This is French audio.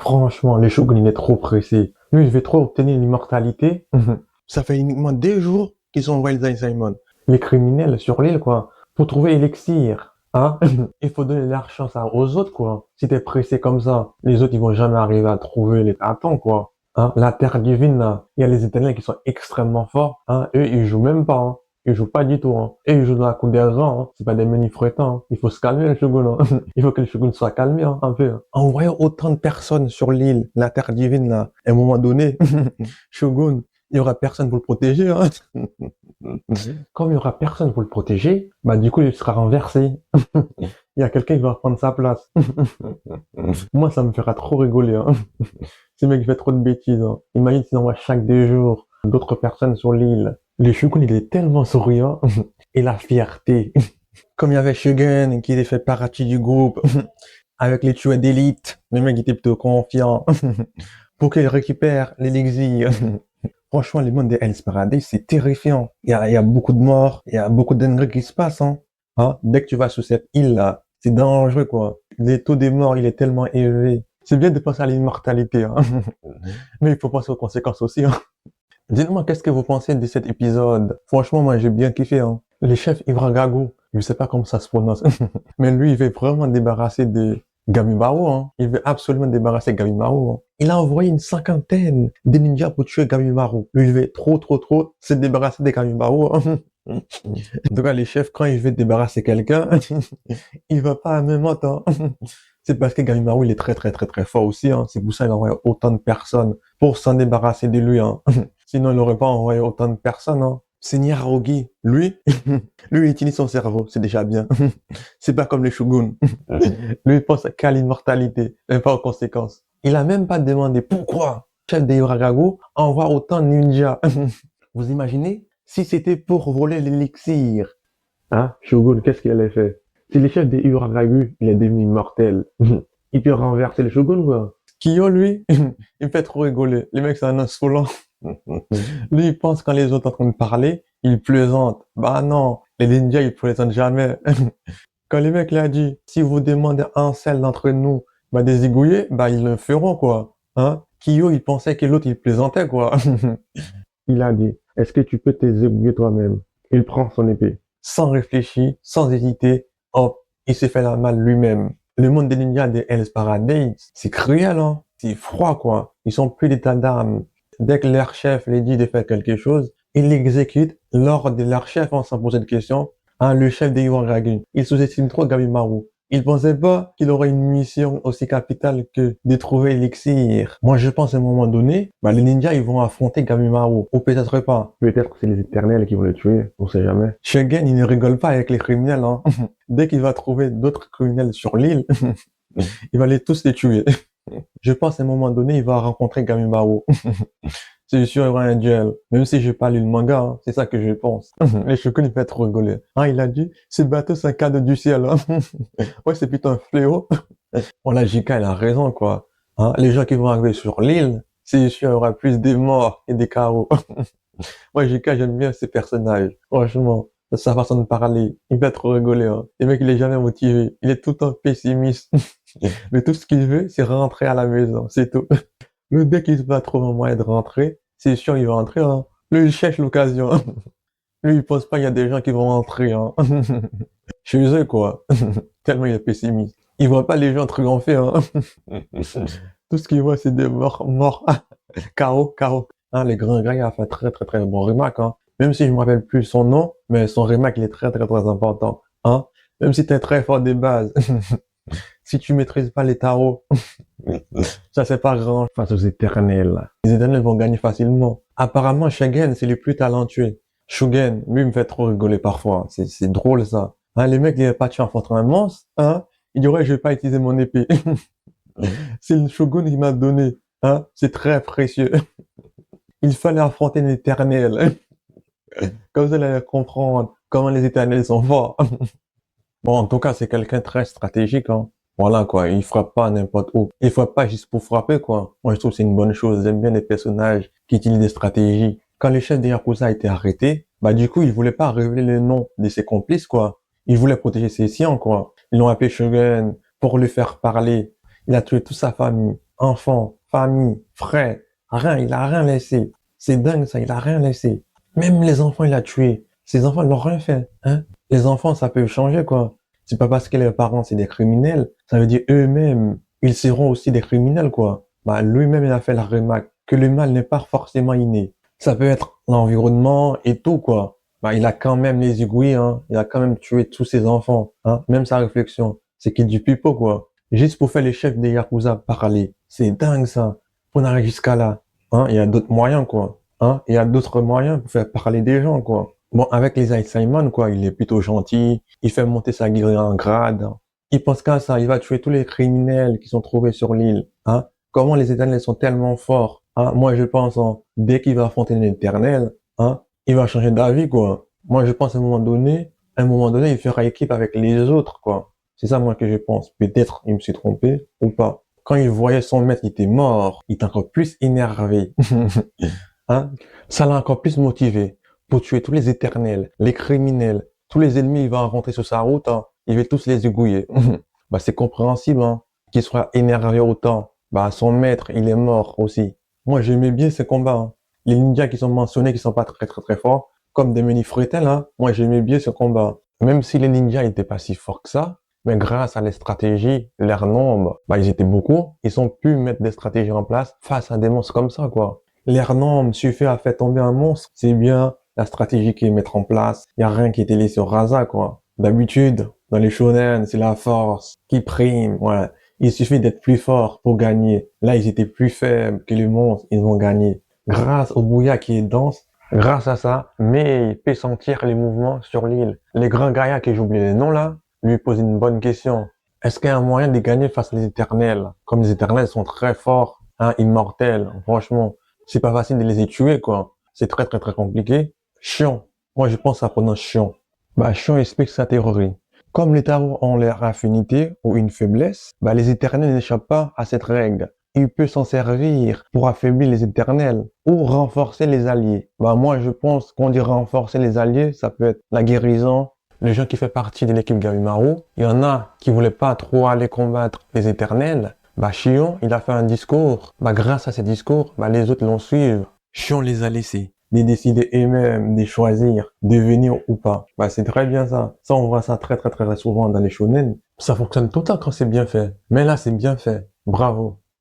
Franchement, le Shogun, il est trop pressé. Lui, il veut trop obtenir l'immortalité. Ça fait uniquement 2 jours qu'ils ont envoyé les Simon. Les criminels sur l'île, quoi. Pour trouver Elixir. Hein? Il faut donner leur chance aux autres, quoi. Si t'es pressé comme ça, les autres, ils vont jamais arriver à trouver les... Attends, quoi. Hein? La terre divine, là. Il y a les Éternels qui sont extrêmement forts. Hein? Eux, ils jouent même pas, hein. Ils jouent pas du tout, hein. Et ils jouent dans la cour des grands, hein. C'est pas des manifestants, hein. Il faut se calmer, le Shogun, hein. Il faut que le Shogun soit calmé, hein, un peu, hein. En voyant autant de personnes sur l'île, la terre divine, là, à un moment donné, Shogun, il y aura personne pour le protéger, hein. Comme il y aura personne pour le protéger, bah, du coup, il sera renversé. Il y a quelqu'un qui va prendre sa place. Moi, ça me fera trop rigoler, hein. Ce mec, il fait trop de bêtises, hein. Imagine s'il envoie chaque 2 jours d'autres personnes sur l'île. Le Shogun, il est tellement souriant. Et la fierté. Comme il y avait Shogun qui était fait partie du groupe avec les tueurs d'élite. Le mec était plutôt confiant pour qu'il récupère l'élixir. Franchement, le monde des Hell's Paradise, c'est terrifiant. Il y a beaucoup de morts, il y a beaucoup d'ennemis qui se passent, hein. Hein? Dès que tu vas sur cette île-là, c'est dangereux, quoi. Le taux des morts, il est tellement élevé. C'est bien de penser à l'immortalité, hein. Mais il faut penser aux conséquences aussi, hein. Dites-moi, qu'est-ce que vous pensez de cet épisode? Franchement, moi, j'ai bien kiffé, hein. Le chef Iwragagu, je sais pas comment ça se prononce, mais lui, il veut vraiment débarrasser de Gamimaru, hein. Il veut absolument débarrasser Gamimaru, hein. Il a envoyé une 50aine de ninjas pour tuer Gamimaru. Lui, il veut trop se débarrasser de Gamimaru, hein. En tout cas, les chefs, quand il veut débarrasser quelqu'un, il va pas à même temps. C'est parce que Gamimaru, il est très fort aussi, hein. C'est pour ça qu'il envoie autant de personnes pour s'en débarrasser de lui, hein. Sinon, il n'aurait pas envoyé autant de personnes, hein. Seigneur Aogi, lui, lui, il utilise son cerveau, c'est déjà bien. C'est pas comme les Shogun. Lui, il pense qu'à l'immortalité, et pas aux conséquences. Il a même pas demandé pourquoi le chef des Uragagu envoie autant de ninjas. Vous imaginez? Si c'était pour voler l'élixir. Hein, Shogun, qu'est-ce qu'il allait faire? Si le chef des Uragagu, il est devenu immortel, il peut renverser le Shogun, quoi. Kyo, lui, il me fait trop rigoler. Les mecs, c'est un insolent. Lui, il pense quand les autres sont en train de parler, il plaisante. Bah non, les ninjas, ils plaisantent jamais. Quand le mec lui a dit, si vous demandez un seul d'entre nous, bah, des zigouillés, bah, ils le feront, quoi. Hein? Kyo, il pensait que l'autre, il plaisantait, quoi. Il a dit, est-ce que tu peux t'exécuter toi-même? Il prend son épée. Sans réfléchir, sans hésiter, hop, il s'est fait la malle lui-même. Le monde des ninjas des Hell's Paradise, c'est cruel, hein. C'est froid, quoi. Ils sont plus d'état d'âme. Dès que leur chef les dit de faire quelque chose, ils l'exécutent. L'ordre de leur chef, hein, sans poser de questions. Hein, le chef des Iwaragun, il sous-estime trop Gabimaru. Il pensait pas qu'il aurait une mission aussi capitale que de trouver l'élixir. Moi, je pense à un moment donné, bah, les ninjas, ils vont affronter Gabimaru. Ou peut-être pas. Peut-être que c'est les éternels qui vont le tuer. On sait jamais. Shingen, il ne rigole pas avec les criminels, hein. Dès qu'il va trouver d'autres criminels sur l'île, il va tous les tuer. Je pense à un moment donné, il va rencontrer Gamimaru. C'est sûr, il y aura un duel. Même si je pas lu le manga, hein, c'est ça que je pense. Les Shogun, il fait trop rigoler. Hein, il a dit, ce bateau, c'est un cadeau du ciel, hein. Ouais, c'est plutôt un fléau. Bon, là, Jika, il a raison, quoi. Hein, les gens qui vont arriver sur l'île, c'est sûr, il y aura plus de morts et des chaos. Moi, Jika, j'aime bien ces personnages. Franchement, sa façon de parler, il fait trop rigoler, hein. Le mec, il est jamais motivé. Il est tout le temps pessimiste. Mais tout ce qu'il veut, c'est rentrer à la maison, c'est tout. Le dès qu'il va trouver un moyen de rentrer, c'est sûr il va rentrer, hein. Lui, il cherche l'occasion. Lui, il pense pas qu'il y a des gens qui vont rentrer, hein. Chez eux, quoi. Tellement il est pessimiste. Il voit pas les gens triompher, hein. Tout ce qu'il voit, c'est des morts. KO. Hein, les grands gars, il a fait très bon remarque, hein. Même si je me rappelle plus son nom, mais son remarque, il est très important, hein. Même si t'es très fort des bases. Si tu maîtrises pas les tarots, ça c'est pas grand face aux éternels. Les éternels vont gagner facilement. Apparemment, Shingen, c'est le plus talentueux. Shugen, lui, me fait trop rigoler parfois. C'est drôle, ça. Hein, les mecs, ils n'avaient pas tué en affrontant un monstre, hein. Il dirait, je vais pas utiliser mon épée. C'est le Shogun qui m'a donné, hein. C'est très précieux. Il fallait affronter l'éternel. Comme ça, il allait comprendre comment les éternels sont forts. Bon, en tout cas, c'est quelqu'un de très stratégique, hein. Voilà, quoi. Il frappe pas n'importe où. Il frappe pas juste pour frapper, quoi. Moi, je trouve que c'est une bonne chose. J'aime bien les personnages qui utilisent des stratégies. Quand le chef des Yakuza a été arrêté, bah, du coup, il voulait pas révéler le nom de ses complices, quoi. Il voulait protéger ses siens, quoi. Ils l'ont appelé Shogun pour lui faire parler. Il a tué toute sa famille. enfants, famille, frères, rien, il a rien laissé. C'est dingue ça, il a rien laissé. Même les enfants, il a tué. Ces enfants, ils n'ont rien fait, hein. Les enfants, ça peut changer, quoi. C'est pas parce que les parents, c'est des criminels, ça veut dire eux-mêmes, ils seront aussi des criminels, quoi. Bah, lui-même, il a fait la remarque que le mal n'est pas forcément inné. Ça peut être l'environnement et tout, quoi. Bah, il a quand même les aiguilles, hein. Il a quand même tué tous ses enfants, hein. Même sa réflexion, c'est qu'il du pipeau, quoi. Juste pour faire les chefs des Yakuza parler. C'est dingue, ça. On arrive jusqu'à là. Hein. Il y a d'autres moyens, quoi. Hein. Il y a d'autres moyens pour faire parler des gens, quoi. Bon, avec les Simon, quoi, il est plutôt gentil. Il fait monter sa guilde en grade. Il pense qu'à ça. Il va tuer tous les criminels qui sont trouvés sur l'île, hein. Comment les éternels sont tellement forts, hein. Moi, je pense, hein, dès qu'il va affronter l'éternel, hein, il va changer d'avis, quoi. Moi, je pense à un moment donné, il fera équipe avec les autres, quoi. C'est ça, moi, que je pense. Peut-être, il me suis trompé, ou pas. Quand il voyait son maître, il était mort. Il était encore plus énervé. Hein? Ça l'a encore plus motivé pour tuer tous les éternels, les criminels, tous les ennemis, il va rencontrer sur sa route, hein. Il va tous les égouiller. Bah, c'est compréhensible, hein, qu'il soit énervé autant. Bah, son maître, il est mort aussi. Moi, j'aimais bien ces combats, hein. Les ninjas qui sont mentionnés, qui sont pas très, très, très forts, comme des menus Fretel, hein. Moi, j'aimais bien ce combat. Même si les ninjas étaient pas si forts que ça, mais grâce à les stratégies, leur nombre, bah, ils étaient beaucoup. Ils ont pu mettre des stratégies en place face à des monstres comme ça, quoi. Leur nombre suffit à faire tomber un monstre. C'est bien la stratégie qu'ils mettent en place. Il y a rien qui était laissé au hasard, quoi. D'habitude, dans les shonen, c'est la force qui prime, ouais. Il suffit d'être plus fort pour gagner. Là, ils étaient plus faibles que les monstres, ils ont gagné. Grâce au brouillard qui est dense, grâce à ça, mais il peut sentir les mouvements sur l'île. Les grands gaillards que j'ai oublié les noms là, lui posent une bonne question. Est-ce qu'il y a un moyen de gagner face aux éternels? Comme les éternels sont très forts, hein, immortels, franchement, c'est pas facile de les tuer, quoi. C'est très, très, très compliqué. Chiant. Moi, je pense que ça prononce chiant. Bah, chiant explique sa théorie. Comme les tarots ont leur affinité ou une faiblesse, bah, les éternels n'échappent pas à cette règle. Il peut s'en servir pour affaiblir les éternels ou renforcer les alliés. Bah, moi, je pense qu'on dit renforcer les alliés, ça peut être la guérison. Les gens qui font partie de l'équipe Gabimaru, il y en a qui voulaient pas trop aller combattre les éternels. Bah, Shion, il a fait un discours. Bah, grâce à ce discours, bah, les autres l'ont suivi. Shion les a laissés de décider eux-mêmes, de choisir, de venir ou pas. Bah, c'est très bien ça. Ça, on voit ça très, très, très souvent dans les shonen. Ça fonctionne tout le temps quand c'est bien fait. Mais là, c'est bien fait. Bravo.